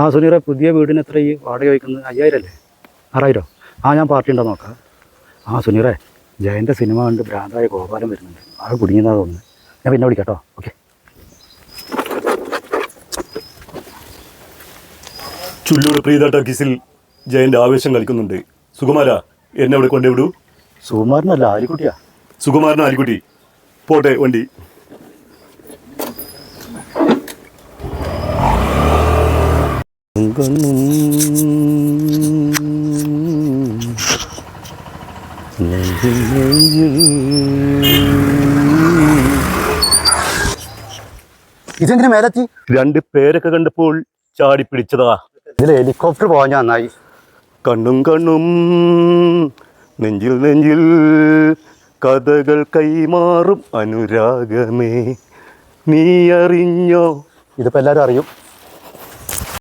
ആ സുനീറെ, പുതിയ വീടിന് എത്ര ഈ വാടക ചോദിക്കുന്നത്? 5000 അല്ലേ? 6000? ഞാൻ പാർട്ടി ഉണ്ടോ നോക്കാം. സുനീറെ, ജയൻ്റെ സിനിമ കണ്ട് ഭ്രാന്തായ ഗോപാലം വരുന്നുണ്ട്. കുടുങ്ങിയതാ തോന്നുന്നു. ഞാൻ പിന്നെ വിളിക്കാം കേട്ടോ. ഓക്കെ. ചുല്ലൂർ പ്രീത ടർക്കിസിൽ ജയൻ്റെ ആവേശം കളിക്കുന്നുണ്ട്. സുകുമാര, എന്നെ അവിടെ കൊണ്ടുവിടൂ. സുകുമാരനല്ല, ആലിക്കുട്ടിയാ. സുകുമാരൻ ആലിക്കുട്ടി, പോട്ടെ വണ്ടി. ഇതെങ്ങനെ മേലെത്തി? 2 പേരൊക്കെ കണ്ടപ്പോൾ ചാടി പിടിച്ചതാ. ഇതിൽ ഹെലികോപ്റ്റർ പോകാൻ നന്നായി. കണ്ണും കണ്ണും നെഞ്ചിൽ നെഞ്ചിൽ കഥകൾ കൈമാറും അനുരാഗമേ, നീ അറിഞ്ഞോ? ഇതിപ്പോൾ എല്ലാവരും അറിയും.